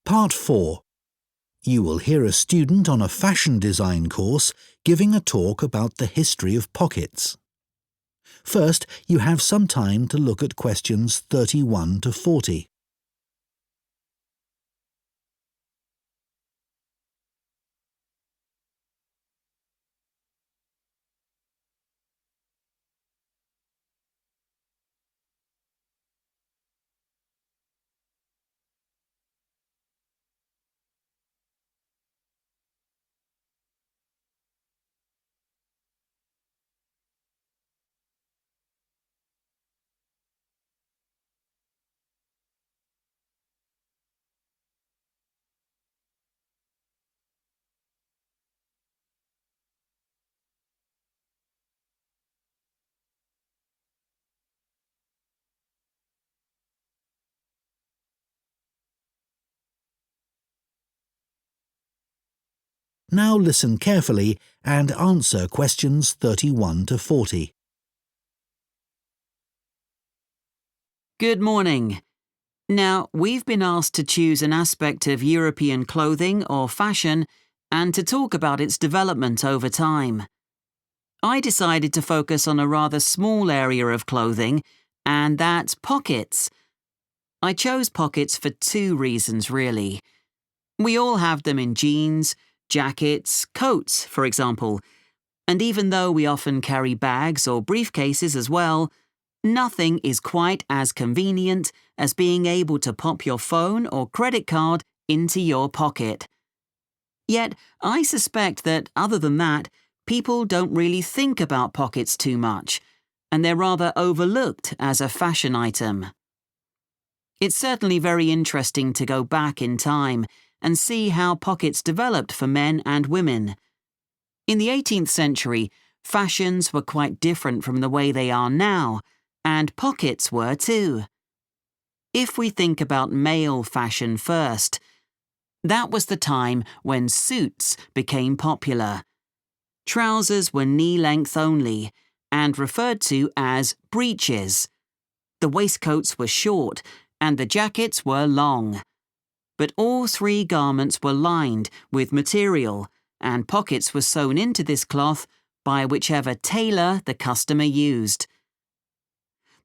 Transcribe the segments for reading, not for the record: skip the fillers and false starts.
Part 4. You will hear a student on a fashion design course giving a talk about the history of pockets. First, you have some time to look at questions 31 to 40. Now listen carefully and answer questions 31 to 40. Good morning. Now, we've been asked to choose an aspect of European clothing or fashion and to talk about its development over time. I decided to focus on a rather small area of clothing, and that's pockets. I chose pockets for two reasons, really. We all have them in jeans, jackets, coats, for example, and even though we often carry bags or briefcases as well, nothing is quite as convenient as being able to pop your phone or credit card into your pocket. Yet, I suspect that other than that, people don't really think about pockets too much, and they're rather overlooked as a fashion item. It's certainly very interesting to go back in time and see how pockets developed for men and women. In the 18th century, fashions were quite different from the way they are now, and pockets were too. If we think about male fashion first, that was the time when suits became popular. Trousers were knee-length only and referred to as breeches. The waistcoats were short and the jackets were long. But all three garments were lined with material, and pockets were sewn into this cloth by whichever tailor the customer used.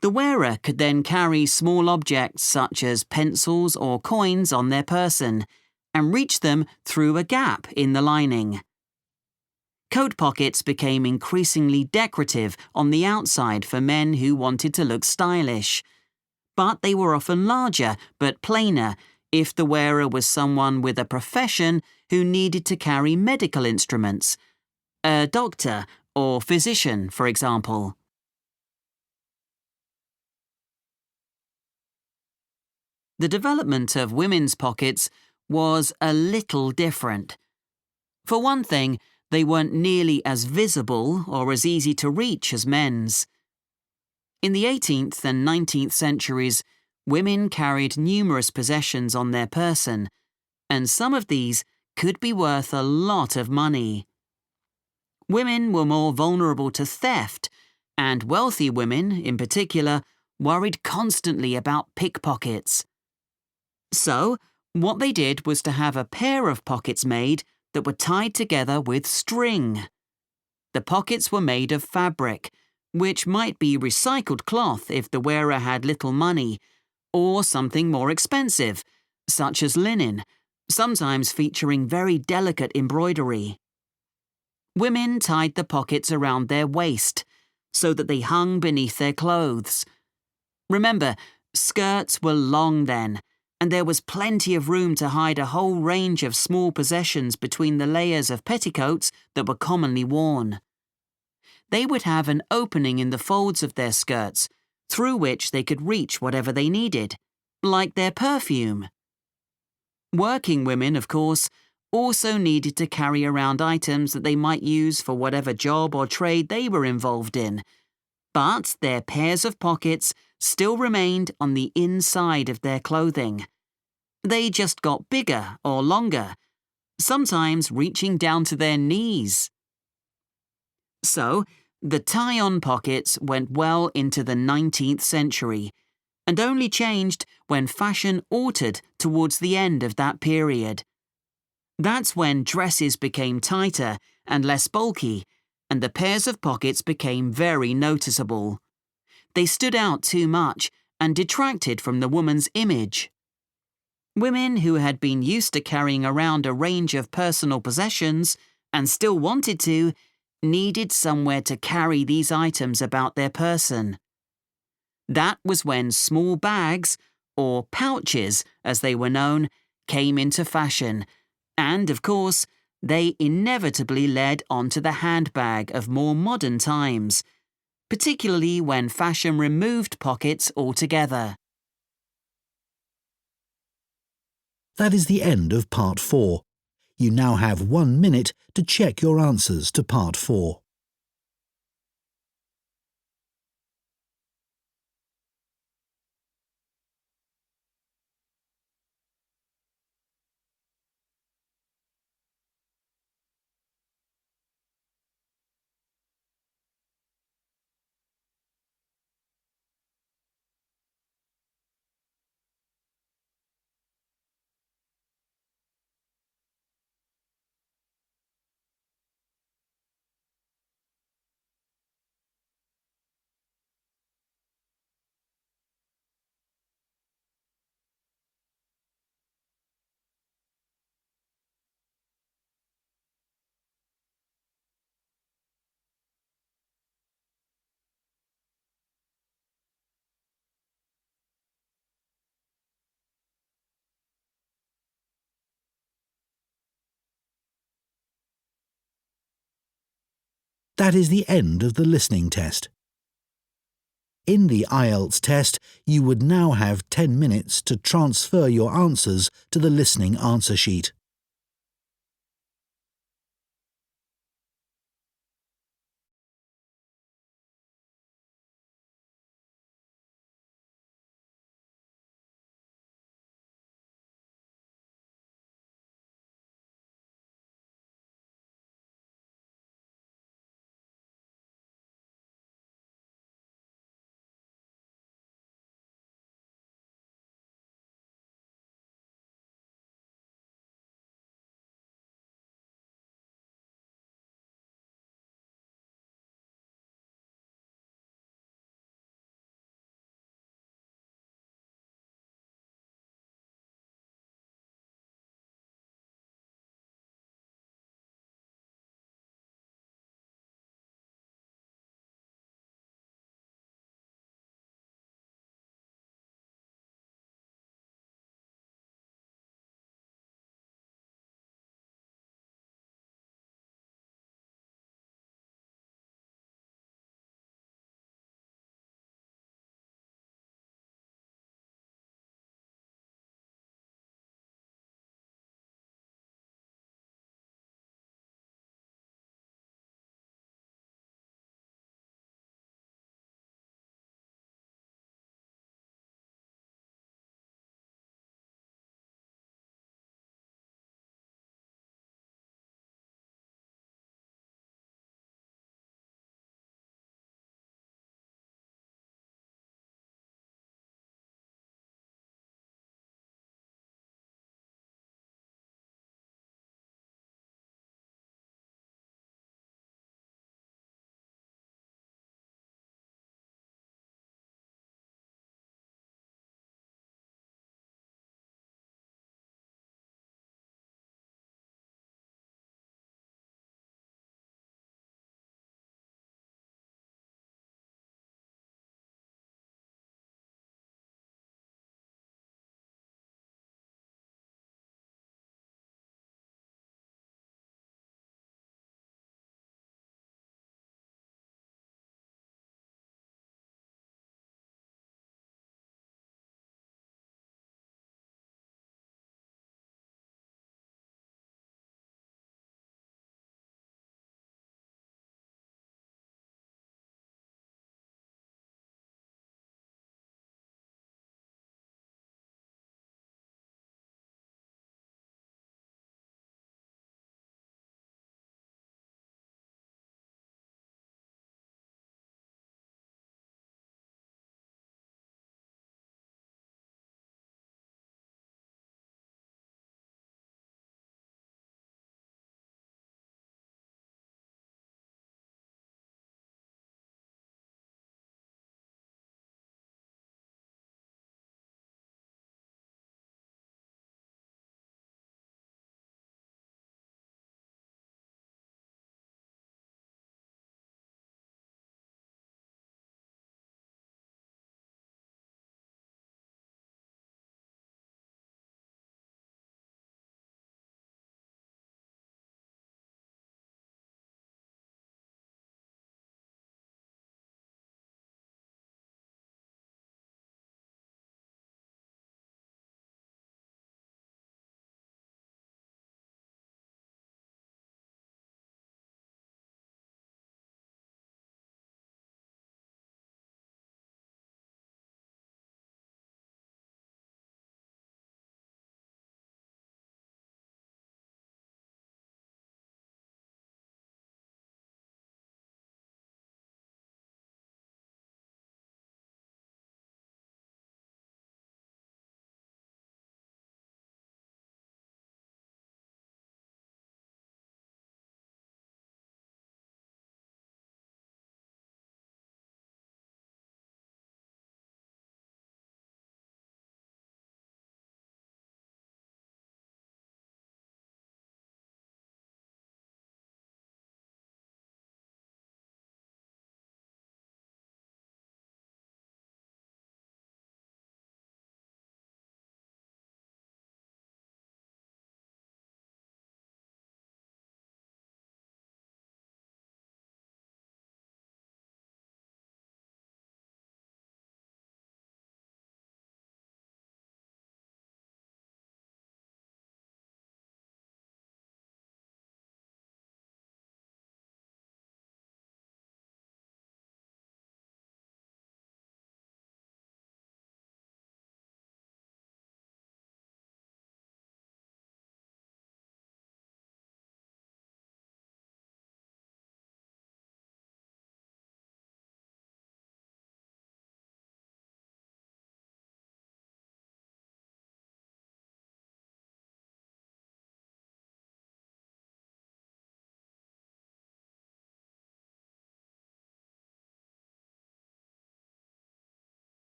The wearer could then carry small objects such as pencils or coins on their person and reach them through a gap in the lining. Coat pockets became increasingly decorative on the outside for men who wanted to look stylish, but they were often larger but plainer if the wearer was someone with a profession who needed to carry medical instruments, a doctor or physician, for example. The development of women's pockets was a little different. For one thing, they weren't nearly as visible or as easy to reach as men's. In the 18th and 19th centuries, women carried numerous possessions on their person, and some of these could be worth a lot of money. Women were more vulnerable to theft, and wealthy women, in particular, worried constantly about pickpockets. So, what they did was to have a pair of pockets made that were tied together with string. The pockets were made of fabric, which might be recycled cloth if the wearer had little money, or something more expensive, such as linen, sometimes featuring very delicate embroidery. Women tied the pockets around their waist, so that they hung beneath their clothes. Remember, skirts were long then, and there was plenty of room to hide a whole range of small possessions between the layers of petticoats that were commonly worn. They would have an opening in the folds of their skirts, through which they could reach whatever they needed, like their perfume. Working women, of course, also needed to carry around items that they might use for whatever job or trade they were involved in, but their pairs of pockets still remained on the inside of their clothing. They just got bigger or longer, sometimes reaching down to their knees. So, the tie-on pockets went well into the 19th century, and only changed when fashion altered towards the end of that period. That's when dresses became tighter and less bulky, and the pairs of pockets became very noticeable. They stood out too much and detracted from the woman's image. Women who had been used to carrying around a range of personal possessions, and still wanted to, needed somewhere to carry these items about their person. That was when small bags, or pouches as they were known, came into fashion, and, of course, they inevitably led onto the handbag of more modern times, particularly when fashion removed pockets altogether. That is the end of Part 4. You now have 1 minute to check your answers to Part 4. That is the end of the listening test. In the IELTS test, you would now have 10 minutes to transfer your answers to the listening answer sheet.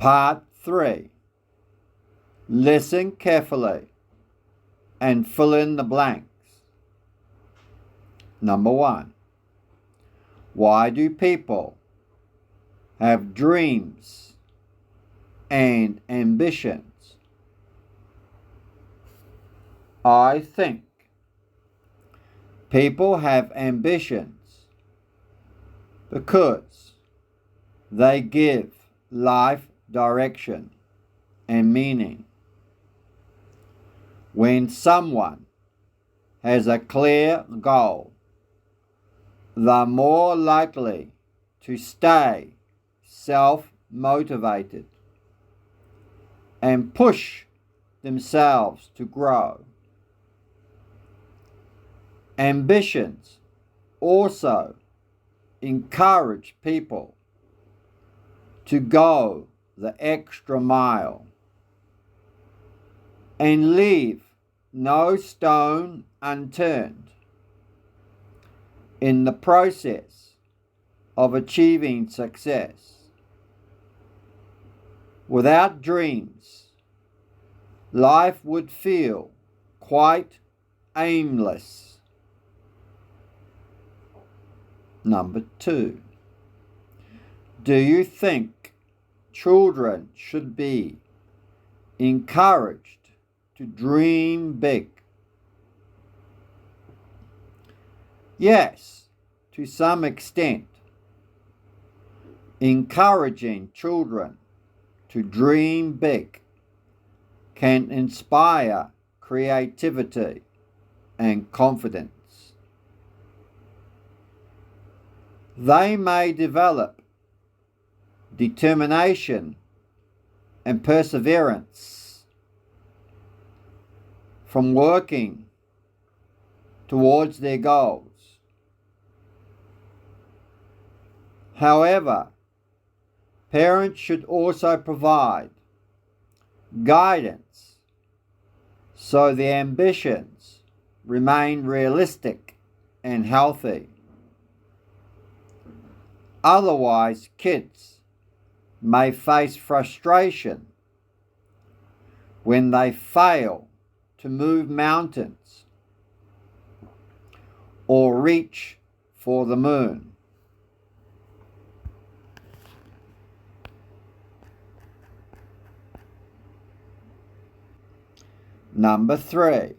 Part 3. Listen carefully and fill in the blanks. Number 1. Why do people have dreams and ambitions? I think people have ambitions because they give life direction and meaning. When someone has a clear goal, they're more likely to stay self-motivated and push themselves to grow. Ambitions also encourage people to go the extra mile and leave no stone unturned in the process of achieving success. Without dreams, life would feel quite aimless. Number 2. Do you think children should be encouraged to dream big? Yes, to some extent. Encouraging children to dream big can inspire creativity and confidence. They may develop determination and perseverance from working towards their goals. However, parents should also provide guidance so the ambitions remain realistic and healthy. Otherwise, kids may face frustration when they fail to move mountains or reach for the moon. Number 3.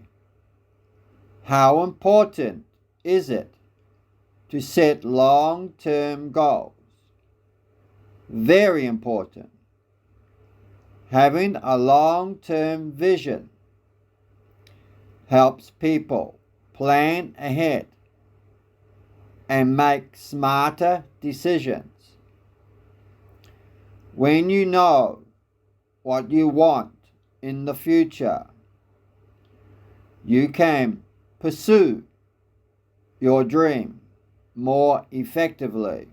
How important is it to set long-term goals? Very important. Having a long-term vision helps people plan ahead and make smarter decisions. When you know what you want in the future, you can pursue your dream more effectively.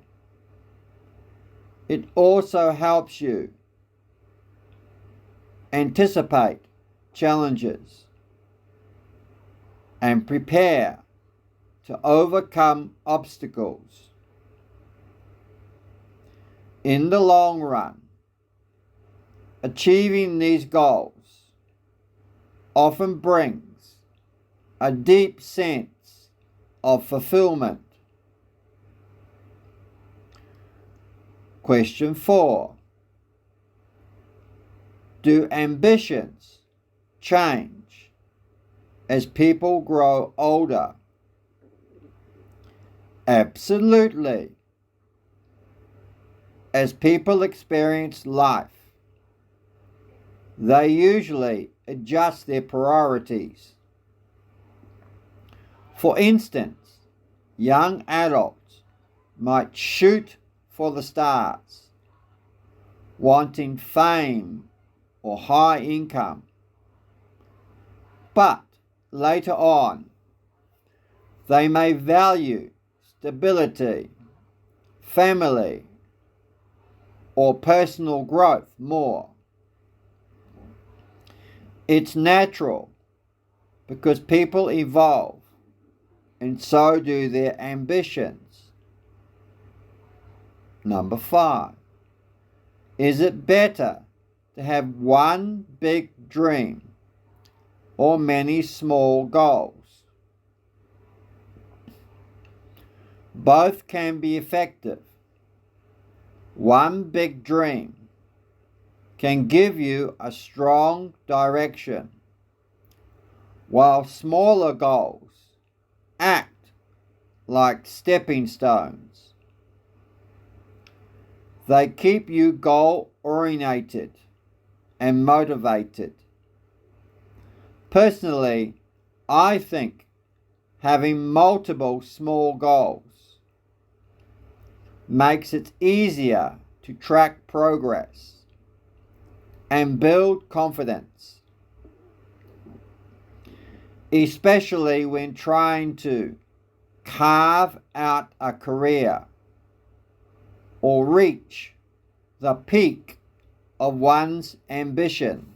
It also helps you anticipate challenges and prepare to overcome obstacles. In the long run, achieving these goals often brings a deep sense of fulfillment. Question 4. Do ambitions change as people grow older? Absolutely. As people experience life, they usually adjust their priorities. For instance, young adults might shoot for the stars, wanting fame or high income. But later on, they may value stability, family, or personal growth more. It's natural because people evolve, and so do their ambitions. Number 5. Is it better to have one big dream or many small goals? Both can be effective. One big dream can give you a strong direction, while smaller goals act like stepping stones. They keep you goal-oriented and motivated. Personally, I think having multiple small goals makes it easier to track progress and build confidence, especially when trying to carve out a career or reach the peak of one's ambition.